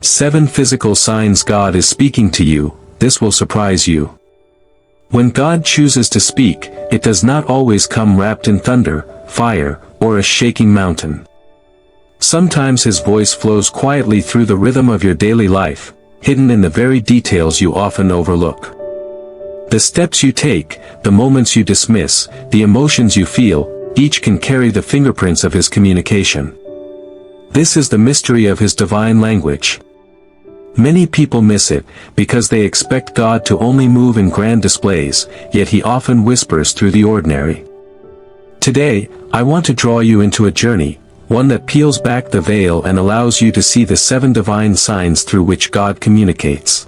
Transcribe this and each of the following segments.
7 physical signs God is speaking to you. This will surprise you. When God chooses to speak, it does not always come wrapped in thunder, fire, or a shaking mountain. Sometimes His voice flows quietly through the rhythm of your daily life, hidden in the very details you often overlook. The steps you take, the moments you dismiss, the emotions you feel, each can carry the fingerprints of His communication. This is the mystery of His divine language. Many people miss it, because they expect God to only move in grand displays, yet He often whispers through the ordinary. Today, I want to draw you into a journey, one that peels back the veil and allows you to see the 7 divine signs through which God communicates.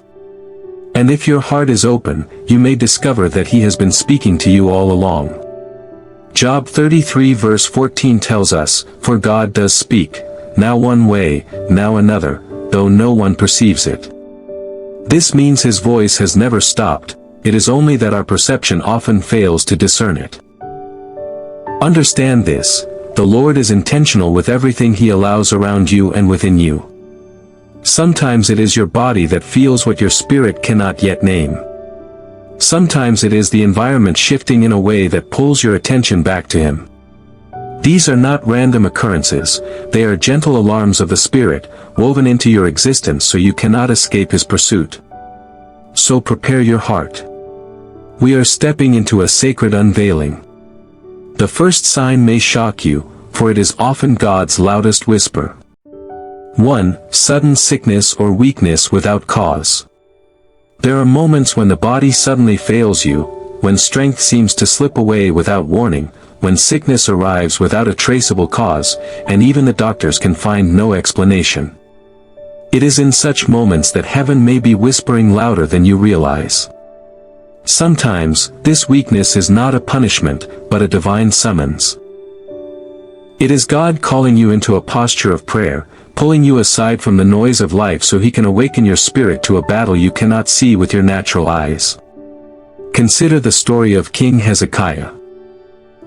And if your heart is open, you may discover that He has been speaking to you all along. Job 33 verse 14 tells us, "For God does speak, now one way, now another, though no one perceives it." This means His voice has never stopped, it is only that our perception often fails to discern it. Understand this, the Lord is intentional with everything He allows around you and within you. Sometimes it is your body that feels what your spirit cannot yet name. Sometimes it is the environment shifting in a way that pulls your attention back to Him. These are not random occurrences, they are gentle alarms of the Spirit, woven into your existence so you cannot escape His pursuit. So prepare your heart. We are stepping into a sacred unveiling. The first sign may shock you, for it is often God's loudest whisper. 1. Sudden sickness or weakness without cause. There are moments when the body suddenly fails you, when strength seems to slip away without warning, when sickness arrives without a traceable cause, and even the doctors can find no explanation. It is in such moments that heaven may be whispering louder than you realize. Sometimes, this weakness is not a punishment, but a divine summons. It is God calling you into a posture of prayer, pulling you aside from the noise of life so He can awaken your spirit to a battle you cannot see with your natural eyes. Consider the story of King Hezekiah.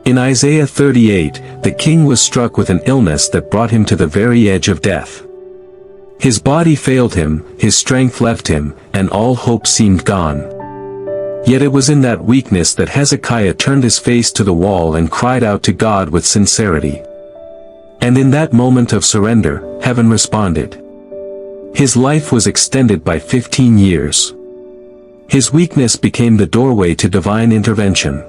In Isaiah 38, the king was struck with an illness that brought him to the very edge of death. His body failed him, his strength left him, and all hope seemed gone. Yet it was in that weakness that Hezekiah turned his face to the wall and cried out to God with sincerity. And in that moment of surrender, heaven responded. His life was extended by 15 years. His weakness became the doorway to divine intervention.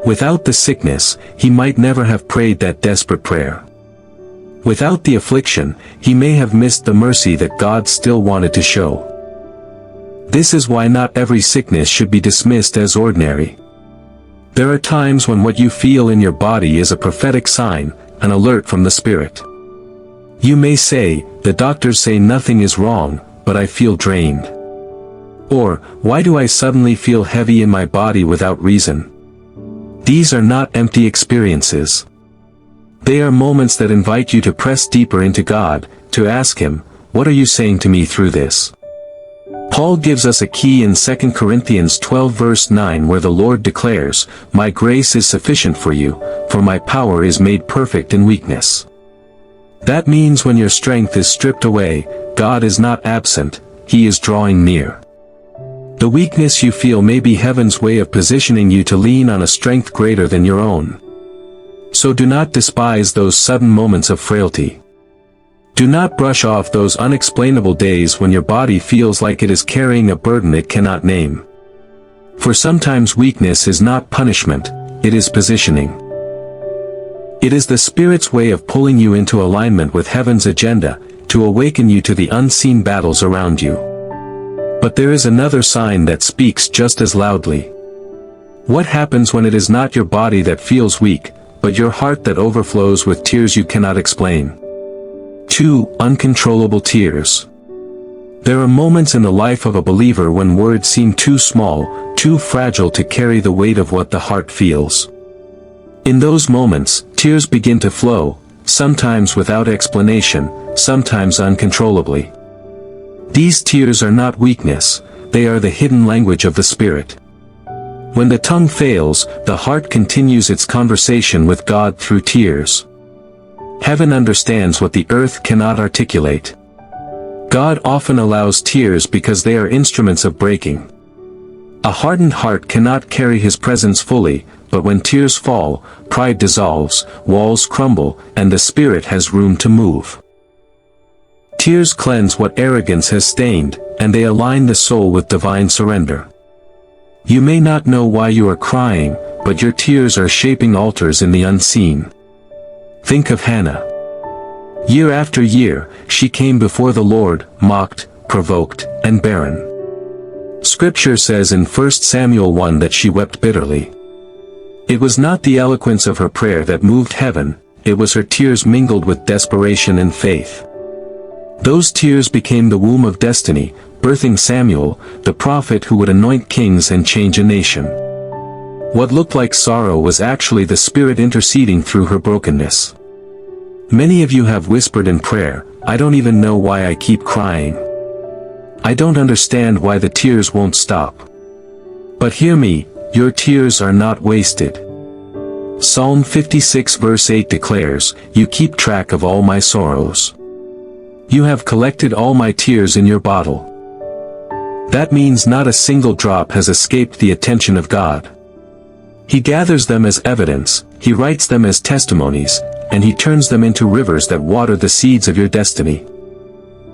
Without the sickness, he might never have prayed that desperate prayer. Without the affliction, he may have missed the mercy that God still wanted to show. This is why not every sickness should be dismissed as ordinary. There are times when what you feel in your body is a prophetic sign, an alert from the Spirit. You may say, "The doctors say nothing is wrong, but I feel drained." Or, "Why do I suddenly feel heavy in my body without reason?" These are not empty experiences. They are moments that invite you to press deeper into God, to ask Him, "What are you saying to me through this?" Paul gives us a key in 2 Corinthians 12 verse 9 where the Lord declares, "My grace is sufficient for you, for my power is made perfect in weakness." That means when your strength is stripped away, God is not absent, He is drawing near. The weakness you feel may be heaven's way of positioning you to lean on a strength greater than your own. So do not despise those sudden moments of frailty. Do not brush off those unexplainable days when your body feels like it is carrying a burden it cannot name. For sometimes weakness is not punishment, it is positioning. It is the Spirit's way of pulling you into alignment with heaven's agenda, to awaken you to the unseen battles around you. But there is another sign that speaks just as loudly. What happens when it is not your body that feels weak, but your heart that overflows with tears you cannot explain? 2. Uncontrollable tears. There are moments in the life of a believer when words seem too small, too fragile to carry the weight of what the heart feels. In those moments, tears begin to flow, sometimes without explanation, sometimes uncontrollably. These tears are not weakness, they are the hidden language of the Spirit. When the tongue fails, the heart continues its conversation with God through tears. Heaven understands what the earth cannot articulate. God often allows tears because they are instruments of breaking. A hardened heart cannot carry His presence fully, but when tears fall, pride dissolves, walls crumble, and the Spirit has room to move. Tears cleanse what arrogance has stained, and they align the soul with divine surrender. You may not know why you are crying, but your tears are shaping altars in the unseen. Think of Hannah. Year after year, she came before the Lord, mocked, provoked, and barren. Scripture says in 1 Samuel 1 that she wept bitterly. It was not the eloquence of her prayer that moved heaven, it was her tears mingled with desperation and faith. Those tears became the womb of destiny, birthing Samuel, the prophet who would anoint kings and change a nation. What looked like sorrow was actually the Spirit interceding through her brokenness. Many of you have whispered in prayer, "I don't even know why I keep crying. I don't understand why the tears won't stop." But hear me, your tears are not wasted. Psalm 56 verse 8 declares, "You keep track of all my sorrows. You have collected all my tears in your bottle." That means not a single drop has escaped the attention of God. He gathers them as evidence, He writes them as testimonies, and He turns them into rivers that water the seeds of your destiny.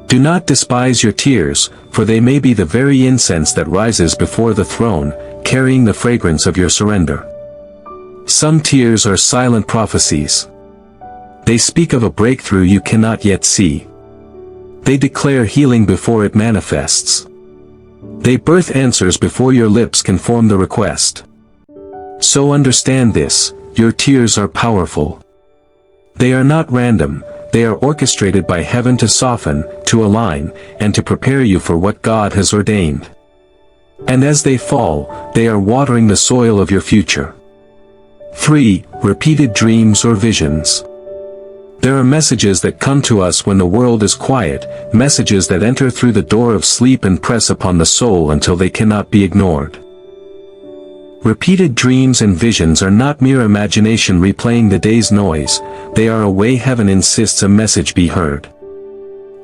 Do not despise your tears, for they may be the very incense that rises before the throne, carrying the fragrance of your surrender. Some tears are silent prophecies. They speak of a breakthrough you cannot yet see. They declare healing before it manifests. They birth answers before your lips can form the request. So understand this, your tears are powerful. They are not random, they are orchestrated by heaven to soften, to align, and to prepare you for what God has ordained. And as they fall, they are watering the soil of your future. 3. Repeated dreams or visions. There are messages that come to us when the world is quiet, messages that enter through the door of sleep and press upon the soul until they cannot be ignored. Repeated dreams and visions are not mere imagination replaying the day's noise, they are a way heaven insists a message be heard.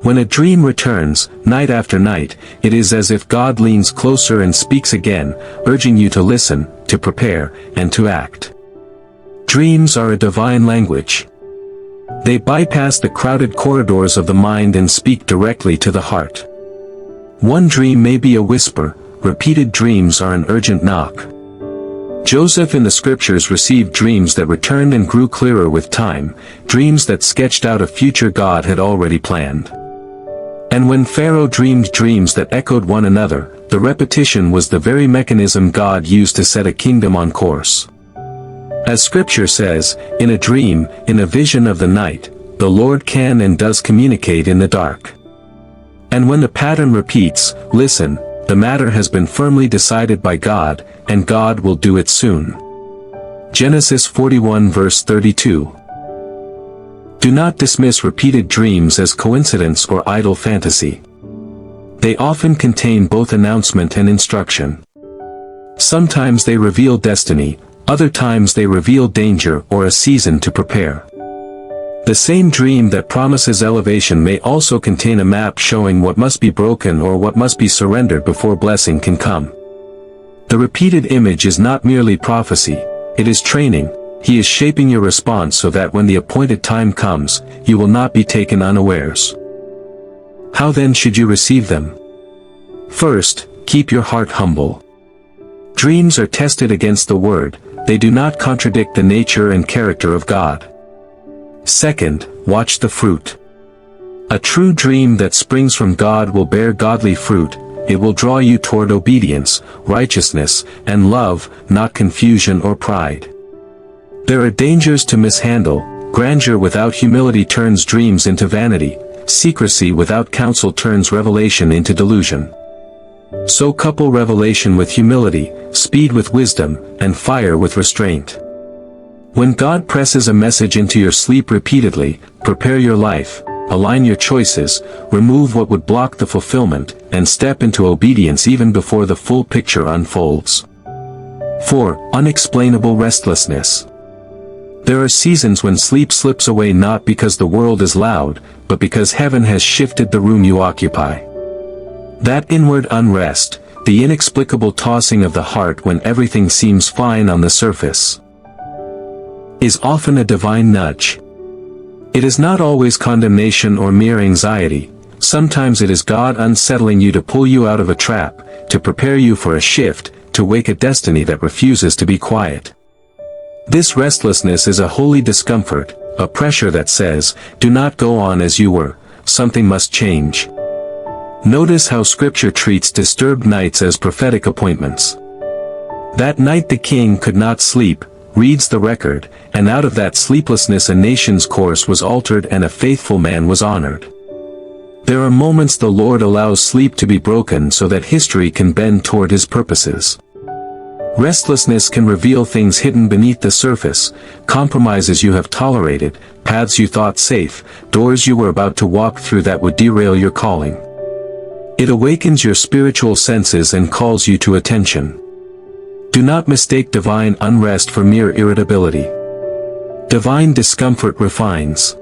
When a dream returns, night after night, it is as if God leans closer and speaks again, urging you to listen, to prepare, and to act. Dreams are a divine language. They bypass the crowded corridors of the mind and speak directly to the heart. One dream may be a whisper, repeated dreams are an urgent knock. Joseph in the scriptures received dreams that returned and grew clearer with time, dreams that sketched out a future God had already planned. And when Pharaoh dreamed dreams that echoed one another, the repetition was the very mechanism God used to set a kingdom on course. As scripture says, in a dream, in a vision of the night, the Lord can and does communicate in the dark. And when the pattern repeats, listen, the matter has been firmly decided by God, and God will do it soon. Genesis 41 verse 32. Do not dismiss repeated dreams as coincidence or idle fantasy. They often contain both announcement and instruction. Sometimes they reveal destiny, other times they reveal danger or a season to prepare. The same dream that promises elevation may also contain a map showing what must be broken or what must be surrendered before blessing can come. The repeated image is not merely prophecy, it is training. He is shaping your response so that when the appointed time comes, you will not be taken unawares. How then should you receive them? First, keep your heart humble. Dreams are tested against the Word, they do not contradict the nature and character of God. Second, watch the fruit. A true dream that springs from God will bear godly fruit, it will draw you toward obedience, righteousness, and love, not confusion or pride. There are dangers to mishandle, grandeur without humility turns dreams into vanity, secrecy without counsel turns revelation into delusion. So couple revelation with humility, speed with wisdom, and fire with restraint. When God presses a message into your sleep repeatedly, prepare your life, align your choices, remove what would block the fulfillment, and step into obedience even before the full picture unfolds. 4. Unexplainable restlessness. There are seasons when sleep slips away not because the world is loud, but because heaven has shifted the room you occupy. That inward unrest, the inexplicable tossing of the heart when everything seems fine on the surface, is often a divine nudge. It is not always condemnation or mere anxiety. Sometimes it is God unsettling you to pull you out of a trap, to prepare you for a shift, to wake a destiny that refuses to be quiet. This restlessness is a holy discomfort, a pressure that says, do not go on as you were, something must change. Notice how Scripture treats disturbed nights as prophetic appointments. That night the king could not sleep, reads the record, and out of that sleeplessness a nation's course was altered and a faithful man was honored. There are moments the Lord allows sleep to be broken so that history can bend toward His purposes. Restlessness can reveal things hidden beneath the surface, compromises you have tolerated, paths you thought safe, doors you were about to walk through that would derail your calling. It awakens your spiritual senses and calls you to attention. Do not mistake divine unrest for mere irritability. Divine discomfort refines.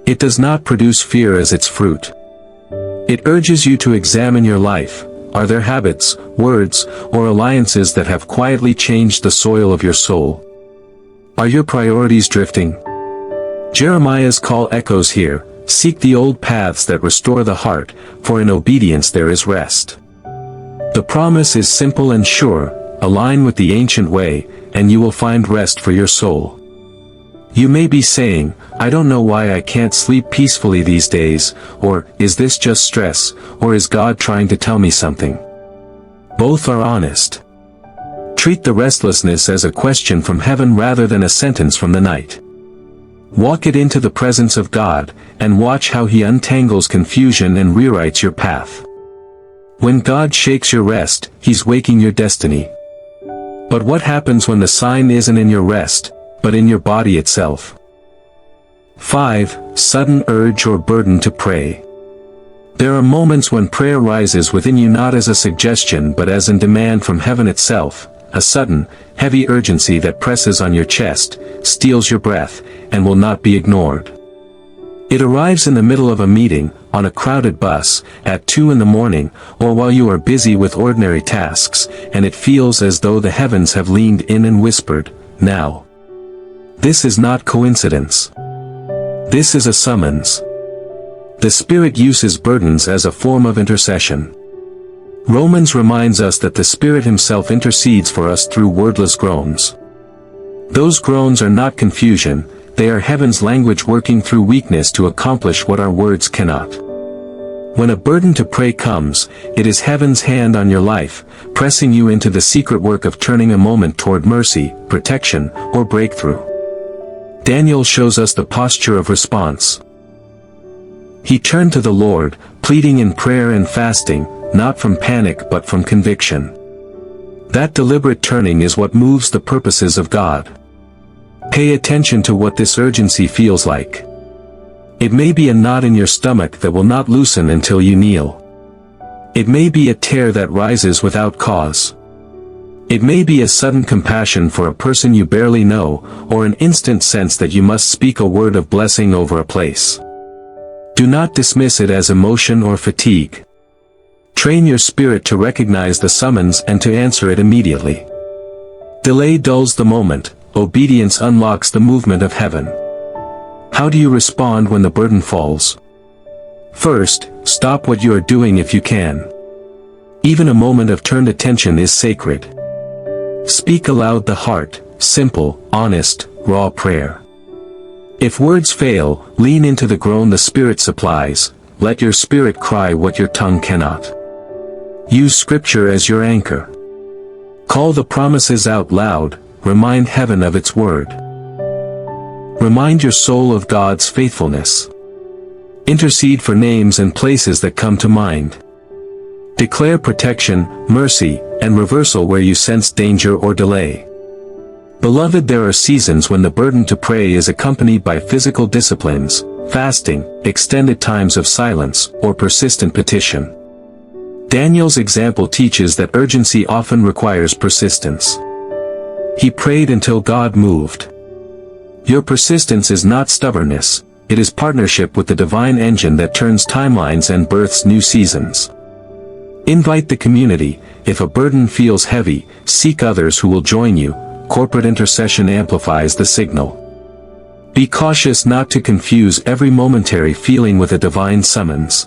It does not produce fear as its fruit. It urges you to examine your life. Are there habits, words, or alliances that have quietly changed the soil of your soul? Are your priorities drifting? Jeremiah's call echoes here, seek the old paths that restore the heart, for in obedience there is rest. The promise is simple and sure, align with the ancient way, and you will find rest for your soul. You may be saying, I don't know why I can't sleep peacefully these days, or, is this just stress, or is God trying to tell me something? Both are honest. Treat the restlessness as a question from heaven rather than a sentence from the night. Walk it into the presence of God, and watch how He untangles confusion and rewrites your path. When God shakes your rest, He's waking your destiny. But what happens when the sign isn't in your rest, but in your body itself? 5. Sudden urge or burden to pray. There are moments when prayer rises within you not as a suggestion but as a demand from heaven itself, a sudden, heavy urgency that presses on your chest, steals your breath, and will not be ignored. It arrives in the middle of a meeting, on a crowded bus, at 2 in the morning, or while you are busy with ordinary tasks, and it feels as though the heavens have leaned in and whispered, now. This is not coincidence. This is a summons. The Spirit uses burdens as a form of intercession. Romans reminds us that the Spirit Himself intercedes for us through wordless groans. Those groans are not confusion, they are heaven's language working through weakness to accomplish what our words cannot. When a burden to pray comes, it is heaven's hand on your life, pressing you into the secret work of turning a moment toward mercy, protection, or breakthrough. Daniel shows us the posture of response. He turned to the Lord, pleading in prayer and fasting, not from panic but from conviction. That deliberate turning is what moves the purposes of God. Pay attention to what this urgency feels like. It may be a knot in your stomach that will not loosen until you kneel. It may be a tear that rises without cause. It may be a sudden compassion for a person you barely know, or an instant sense that you must speak a word of blessing over a place. Do not dismiss it as emotion or fatigue. Train your spirit to recognize the summons and to answer it immediately. Delay dulls the moment, obedience unlocks the movement of heaven. How do you respond when the burden falls? First, stop what you are doing if you can. Even a moment of turned attention is sacred. Speak aloud the heart, simple, honest, raw prayer. If words fail, lean into the groan the Spirit supplies, let your spirit cry what your tongue cannot. Use Scripture as your anchor. Call the promises out loud, remind heaven of its word. Remind your soul of God's faithfulness. Intercede for names and places that come to mind. Declare protection, mercy, and reversal where you sense danger or delay. Beloved, there are seasons when the burden to pray is accompanied by physical disciplines, fasting, extended times of silence, or persistent petition. Daniel's example teaches that urgency often requires persistence. He prayed until God moved. Your persistence is not stubbornness, it is partnership with the divine engine that turns timelines and births new seasons. Invite the community. If a burden feels heavy, seek others who will join you. Corporate intercession amplifies the signal. Be cautious not to confuse every momentary feeling with a divine summons.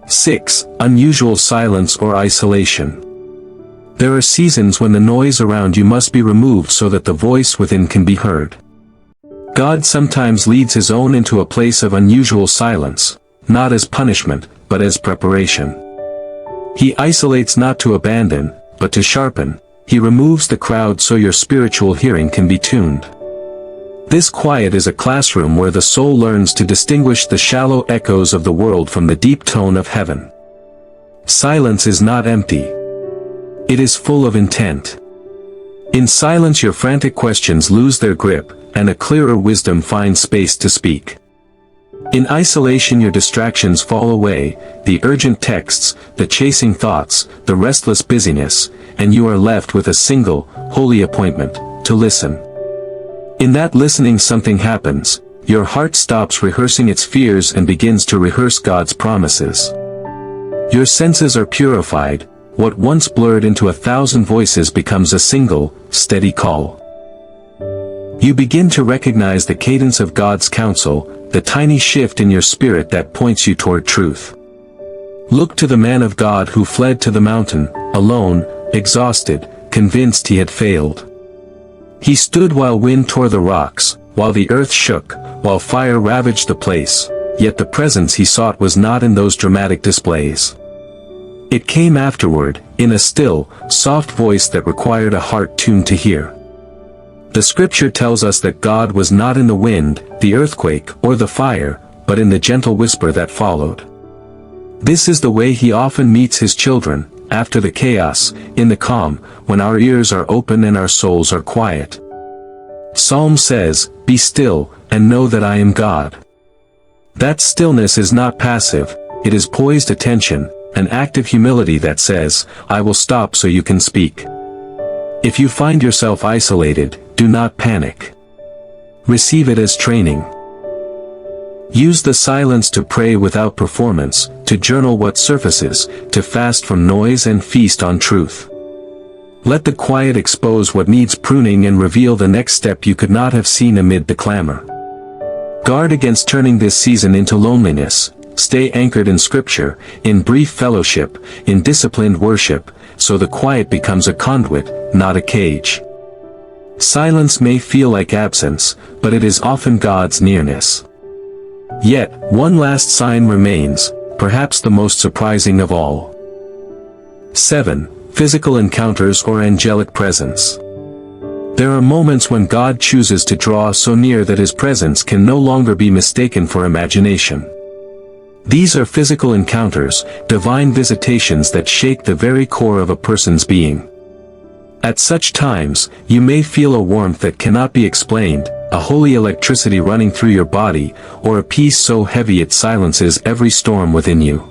6. Unusual silence or isolation. There are seasons when the noise around you must be removed so that the voice within can be heard. God sometimes leads his own into a place of unusual silence, not as punishment, but as preparation. He isolates not to abandon, but to sharpen. He removes the crowd so your spiritual hearing can be tuned. This quiet is a classroom where the soul learns to distinguish the shallow echoes of the world from the deep tone of heaven. Silence is not empty. It is full of intent. In silence your frantic questions lose their grip, and a clearer wisdom finds space to speak. In isolation your distractions fall away, the urgent texts, the chasing thoughts, the restless busyness, and you are left with a single, holy appointment, to listen. In that listening something happens, your heart stops rehearsing its fears and begins to rehearse God's promises. Your senses are purified, what once blurred into 1,000 voices becomes a single, steady call. You begin to recognize the cadence of God's counsel, the tiny shift in your spirit that points you toward truth. Look to the man of God who fled to the mountain, alone, exhausted, convinced he had failed. He stood while wind tore the rocks, while the earth shook, while fire ravaged the place, yet the presence he sought was not in those dramatic displays. It came afterward, in a still, soft voice that required a heart tuned to hear. The scripture tells us that God was not in the wind, the earthquake, or the fire, but in the gentle whisper that followed. This is the way he often meets his children, after the chaos, in the calm, when our ears are open and our souls are quiet. Psalm says, "Be still, and know that I am God." That stillness is not passive, it is poised attention, an active humility that says, "I will stop so you can speak." If you find yourself isolated, do not panic. Receive it as training. Use the silence to pray without performance, to journal what surfaces, to fast from noise and feast on truth. Let the quiet expose what needs pruning and reveal the next step you could not have seen amid the clamor. Guard against turning this season into loneliness. Stay anchored in scripture, in brief fellowship, in disciplined worship, so the quiet becomes a conduit, not a cage. Silence may feel like absence, but it is often God's nearness. Yet, one last sign remains, perhaps the most surprising of all. 7. Physical encounters or angelic presence. There are moments when God chooses to draw so near that his presence can no longer be mistaken for imagination. These are physical encounters, divine visitations that shake the very core of a person's being. At such times, you may feel a warmth that cannot be explained, a holy electricity running through your body, or a peace so heavy it silences every storm within you.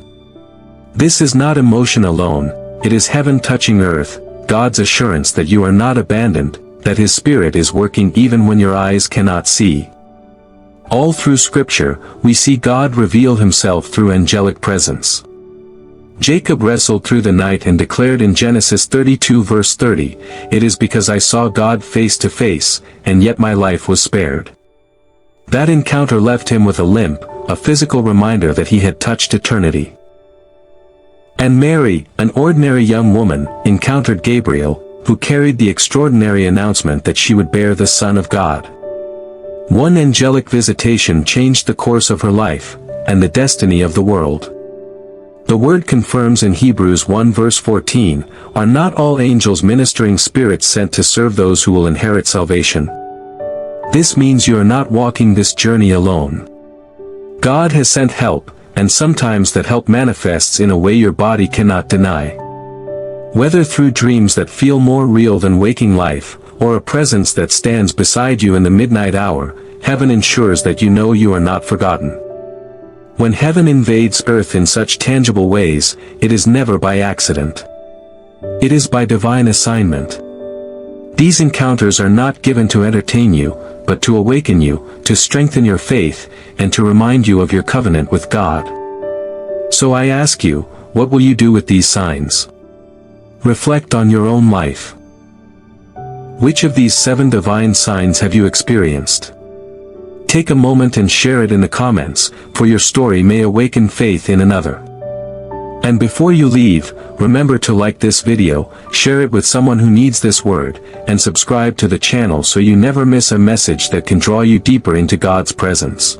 This is not emotion alone, it is heaven touching earth, God's assurance that you are not abandoned, that his Spirit is working even when your eyes cannot see. All through Scripture, we see God reveal himself through angelic presence. Jacob wrestled through the night and declared in Genesis 32 verse 30, "It is because I saw God face to face, and yet my life was spared." That encounter left him with a limp, a physical reminder that he had touched eternity. And Mary, an ordinary young woman, encountered Gabriel, who carried the extraordinary announcement that she would bear the Son of God. One angelic visitation changed the course of her life, and the destiny of the world. The word confirms in Hebrews 1 verse 14, "Are not all angels ministering spirits sent to serve those who will inherit salvation?" This means you are not walking this journey alone. God has sent help, and sometimes that help manifests in a way your body cannot deny. Whether through dreams that feel more real than waking life, or a presence that stands beside you in the midnight hour, heaven ensures that you know you are not forgotten. When heaven invades earth in such tangible ways, it is never by accident. It is by divine assignment. These encounters are not given to entertain you, but to awaken you, to strengthen your faith, and to remind you of your covenant with God. So I ask you, what will you do with these signs? Reflect on your own life. Which of these 7 divine signs have you experienced? Take a moment and share it in the comments, for your story may awaken faith in another. And before you leave, remember to like this video, share it with someone who needs this word, and subscribe to the channel so you never miss a message that can draw you deeper into God's presence.